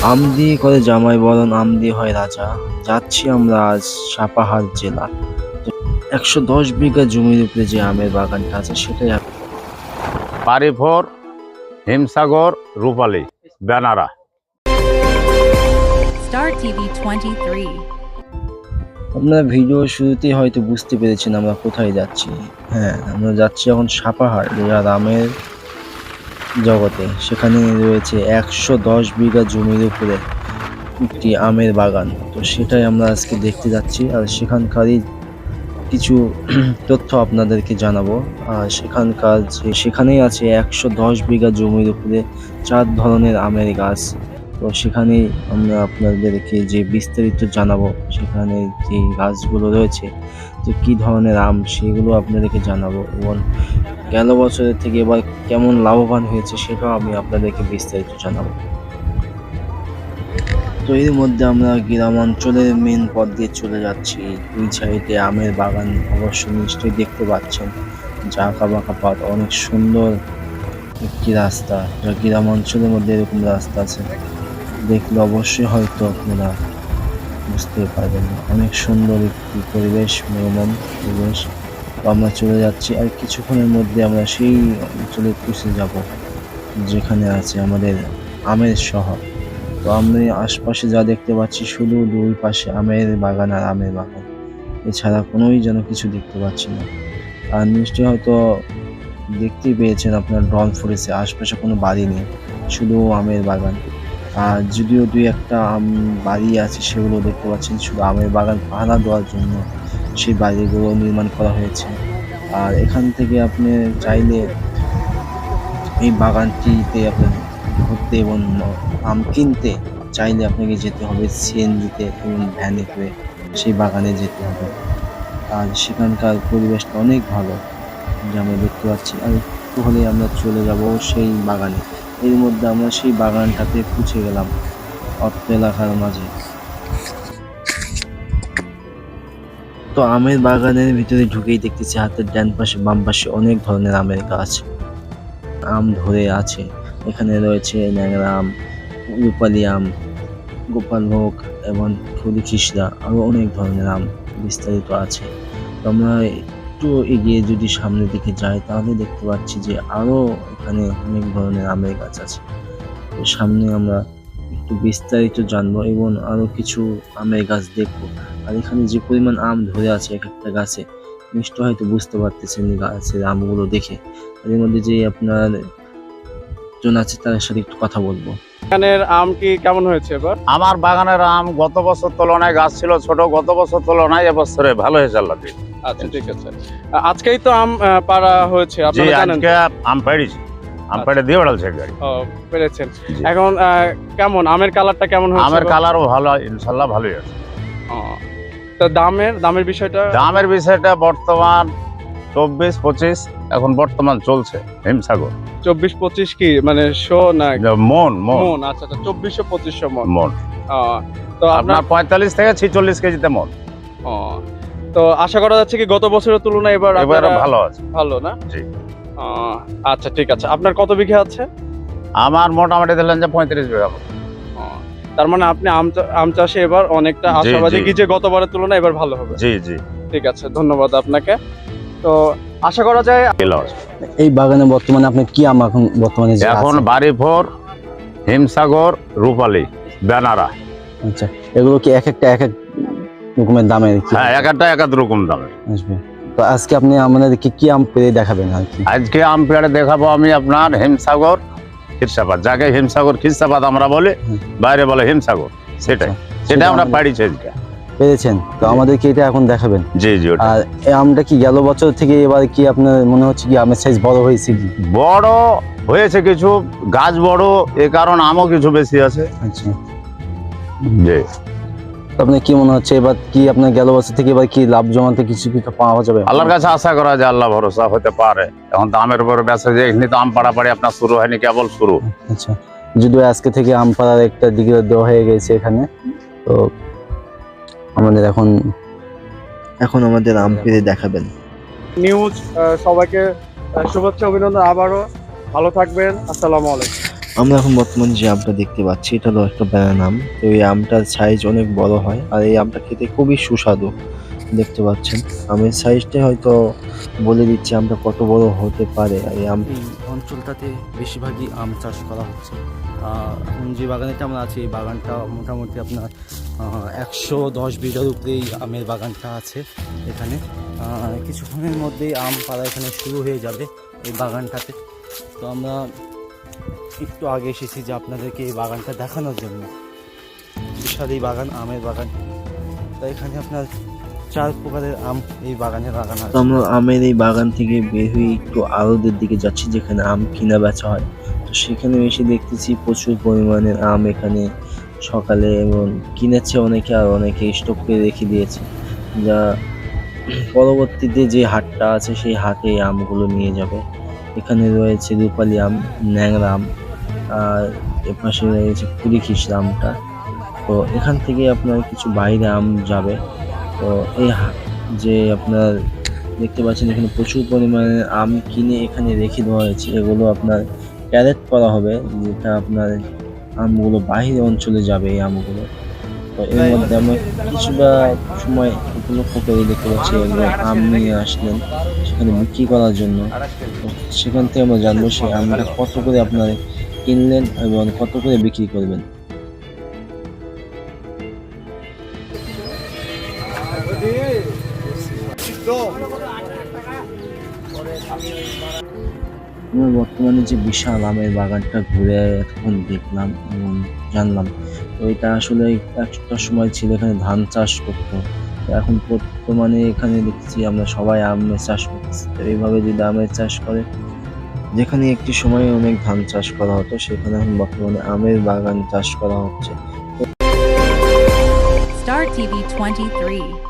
আমদি করে জামাই বরণ আমদি হয় রাজা। যাচ্ছি আমরা আজ সাপাহার জেলা। তো ১১০ বিঘা জমির উপরে যে আমের বাগানটা আছে সেটাই বাড়িভোর, হিমসাগর, রূপালী, বেনারা। Star TV 23. আপনারা ভিডিও শুরুতেই হয়তো বুঝতে পেরেছেন আমরা কোথায় যাচ্ছি। হ্যাঁ, আমরা যাচ্ছি এখন সাপাহার যেটা আমের জগতে। সেখানে রয়েছে ১১০ বিঘা জমির উপরে একটি আমের বাগান। তো সেটাই আমরা আজকে দেখতে যাচ্ছি, আর সেখানকারই কিছু তথ্য আপনাদেরকে জানাবো। আর সেখানেই আছে ১১০ বিঘা জমির উপরে ৪ ধরনের আমের গাছ। তো সেখানেই আমরা আপনাদেরকে যে বিস্তারিত জানাবো, সেখানে যে গাছগুলো রয়েছে, যে কী ধরনের আম সেগুলো আপনাদেরকে জানাবো, এবং গেল বছরের থেকে এবার কেমন লাভবান হয়েছে সেটাও আমি আপনাদেরকে বিস্তারিত জানাবো। তো এর মধ্যে আমরা গ্রাম অঞ্চলের মেন পথ দিয়ে চলে যাচ্ছি। দুই সাইডে আমের বাগান অবশ্য নিশ্চয়ই দেখতে পাচ্ছেন, যা আঁকা বাঁকা পথ, অনেক সুন্দর একটি রাস্তা। যা গ্রাম অঞ্চলের মধ্যে এরকম রাস্তা আছে দেখলে অবশ্যই হয়তো আপনারা বুঝতে পারবেন। অনেক সুন্দর একটি পরিবেশ, মনোরম পরিবেশ। তো আমরা চলে যাচ্ছি, আর কিছুক্ষণের মধ্যে আমরা সেই অঞ্চলে পৌঁছে যাব যেখানে আছে আমাদের আমের শহর। তো আমি আশপাশে যা দেখতে পাচ্ছি, শুধু দুই পাশে আমের বাগান আর আমের বাগান, এছাড়া কোনোই যেন কিছু দেখতে পাচ্ছি না। আর নিশ্চয়ই হয়তো দেখতেই পেয়েছেন আপনার ড্রোন ফুটেছে, আশপাশে কোনো বাড়ি নেই, শুধু আমের বাগান। আর যদিও দুই একটা বাড়ি আছে, সেগুলো দেখতে পাচ্ছেন, শুধু আমের বাগান পাহারা দেওয়ার জন্য সেই বাড়িগুলো নির্মাণ করা হয়েছে। আর এখান থেকে আপনি চাইলে এই বাগানটিতে আপনি ঘুরতে এবং আম কিনতে চাইলে আপনাকে যেতে হবে সিএনজিতে এবং ভ্যানে করে সেই বাগানে যেতে হবে। আর সেখানকার পরিবেশটা অনেক ভালো, যা আমরা দেখতে পাচ্ছি। আর একটু হলে আমরা চলে যাব সেই বাগানে। এর মধ্যে আমরা সেই বাগানটাতে পৌঁছে গেলাম অত্র এলাকার মাঝে। তো আমের বাগানের ভিতরে ঢুকেই দেখতেছি হাতের ডান পাশে বাম পাশে অনেক ধরনের আমের গাছ, আম ধরে আছে। এখানে রয়েছে ন্যাংরা আম, রূপালী আম, গোপালভোগ এবং খুবই খিসড়া, আরও অনেক ধরনের আম বিস্তারিত আছে। তো আমরা একটু এগিয়ে যদি সামনের দিকে যাই, তাহলে দেখতে পাচ্ছি যে আরও এখানে অনেক ধরনের আমের গাছ আছে। তো সামনে আমরা একটু বিস্তারিত জানবো এবং আরও কিছু আমের গাছ দেখবো। আর এখানে যে পরিমাণ আম ধরে আছে এক একটা গাছে, নিশ্চয় হয়তো বুঝতে পারতেছেন গাছের আমগুলো দেখে। এর মধ্যে যে আপনার জন আছে, তার সাথে একটু কথা বলবো। এখানের আম কি কেমন হয়েছে এবার? আমার বাগানের আম গত বছর তুলনায়, গাছ ছিল ছোট, গত বছর তুলনায় এবছরে ভালো হয়েছে আল্লাহ দিয়ে। আচ্ছা, ঠিক আছে। আজকেই তো আম পাড়া হয়েছে, জি, আপনারা জানেন। আজকে আম পেড়েছি, আম পেড়ে দিয়ে বেড়ালছে গাড়ি। ও, পেরেছেন। এখন কেমন আমের কালারটা কেমন হয়েছে? আমের কালারও ভালো, ইনশাল্লাহ ভালোই আছে। ও, তো দামের বিষয়টা? দামের বিষয়টা বর্তমান 24-25 এখন বর্তমান চলছে হিমসাগর। 24-25 কি মানে শো না মন মন মন? আচ্ছা, 2400-2500 মন। মন ও, তো আপনার আপনার 45 থেকে 46 কেজিতে মন। ও, তো আশা করা যাচ্ছে কি গত বছরের তুলনায় এবার এবারে আপনারা ভালো আছে। ভালো না? জি। ও, আচ্ছা, ঠিক আছে। আপনার কত বিঘা আছে? আমার মোটামুটি দিলেন যে 35 বিঘা। ও, তার মানে আপনি আম চাষে এবার অনেকটা জি, আশাবাদী জি। কি যে গতবারের তুলনায় এবার ভালো হবে। জি জি। ঠিক আছে, ধন্যবাদ আপনাকে। তো আশা করা যায় এই বাগানে বর্তমানে আপনি কি আম এখন বর্তমানে যে এখন আছে? বাড়িভোর, হিমসাগর, রূপালী, বেনারা। আচ্ছা, এগুলো কি এক একটা এক এক রকমের দামের কি হ্যাঁ, এক একটা এক এক রকম দামের। আসবে? তো আজকে আপনি আমাদেরকে কি আম পেরে দেখাবেন আর কি? আজকে আম পেড়ে দেখাবো আমি আপনার হিমসাগর খিরসাবাদ, যাকে হিমসাগর খিরসাবাদ আমরা বলি, বাইরে বলে হিমসাগর, সেটাই সেটা আমরা পাড়িছি আজকে। পেরেছেন? তো আমাদেরকে এটা এখন দেখাবেন। জি জি। ওটা আর এই আমটা কি গেল বছর থেকে এবার কি আপনার মনে হচ্ছে কি আমের সাইজ বড় হয়েছে কি? বড় হয়েছে কিছু, গাছ বড়, এ কারণ আমও কিছু বেশি আছে। আচ্ছা, জি। তো আপনার কি মনে হচ্ছে এবার কি আপনার গেল বছর থেকে এবার কি লাভ জমাতে কিছু কিছু পাওয়া যাবে? আল্লাহর কাছে আশা করা যায়, আল্লাহ ভরসা হতে পারে। এখন তো আমের উপর বেঁচে যে এখানে তো আম পাড়াপাড়ি আপনার শুরু হয়নি, কেবল শুরু। আচ্ছা, যদিও আজকে থেকে আম পাড়ার একটা দিকে দেওয়া হয়ে গেছে এখানে। তো আমাদের এখন আমাদের আম পেড়ে দেখাবেন। নিউজ সবাইকে শুভেচ্ছা, অভিনন্দন। আবারও ভালো থাকবেন। আসসালামু আলাইকুম। আমরা এখন বর্তমানে যে আমটা দেখতে পাচ্ছি এটা হলো একটা ব্যানানা আম। তো এই আমটার সাইজ অনেক বড় হয় আর এই আমটা খেতে খুবই সুস্বাদু। দেখতে পাচ্ছেন আমের সাইজটা হয়তো বলে দিচ্ছে আমটা কত বড় হতে পারে। এই আম এই অঞ্চলটাতে বেশিরভাগই আম চাষ করা হচ্ছে। এখন যে বাগানেটা আমরা আছি এই বাগানটা মোটামুটি আপনার 110 বিঘার উপরেই আমের বাগানটা আছে এখানে। কিছুক্ষণের মধ্যেই আম পাড়া এখানে শুরু হয়ে যাবে এই বাগানটাতে। তো আমরা একটু আগে এসেছি যে আপনাদেরকে এই বাগানটা দেখানোর জন্য। বিশাল এই বাগান, আমের বাগান। তো এখানে আপনার 4 প্রকারের আম এই বাগানে লাগানো তো আছে। আমরা আমের এই বাগান থেকে বের হয়ে একটু আড়তের দিকে যাচ্ছি যেখানে আম কিনা বেচা হয়। তো সেখানে এসে দেখতেছি প্রচুর পরিমাণের আম এখানে সকালে এবং কিনেছে অনেকে আর অনেকে স্টক করে রেখে দিয়েছে, যা পরবর্তীতে যে হাটটা আছে সেই হাটে এই আমগুলো নিয়ে যাবে। এখানে রয়েছে রূপালি আম, ন্যাংরা আম, আর এপাশে রয়েছে কুড়িখিসরা আমটা। তো এখান থেকে আপনার কিছু বাইরে আম যাবে। তো এই যে আপনার দেখতে পাচ্ছেন এখানে প্রচুর পরিমাণে আম কিনে এখানে রেখে দেওয়া হয়েছে। এগুলো আপনার ক্যারেট করা হবে, যেটা আপনার আমগুলো বাইরে অঞ্চলে যাবে এই আমগুলো। তো এর মধ্যে আমরা কিছুটা সময় উপলক্ষ করে দেখতে পাচ্ছি এগুলো আম নিয়ে আসলেন সেখানে বিক্রি করার জন্য। তো সেখান থেকে আমরা জানবো সেই আমটা কত করে আপনারা কিনলেন এবং কত করে বিক্রি করবেন। আমরা বর্তমানে যে বিশাল আমের বাগানটা ঘুরে এতক্ষণ দেখলাম এবং জানলাম, তো এটা আসলে একটা সময় ছিল এখানে ধান চাষ করতো। তো এখন বর্তমানে এখানে দেখছি আমরা সবাই আমের চাষ করতেছি। তো এইভাবে যদি আমের চাষ করে, যেখানে একটি সময় অনেক ধান চাষ করা হতো সেখানে এখন বর্তমানে আমের বাগান চাষ করা হচ্ছে। Star TV 23.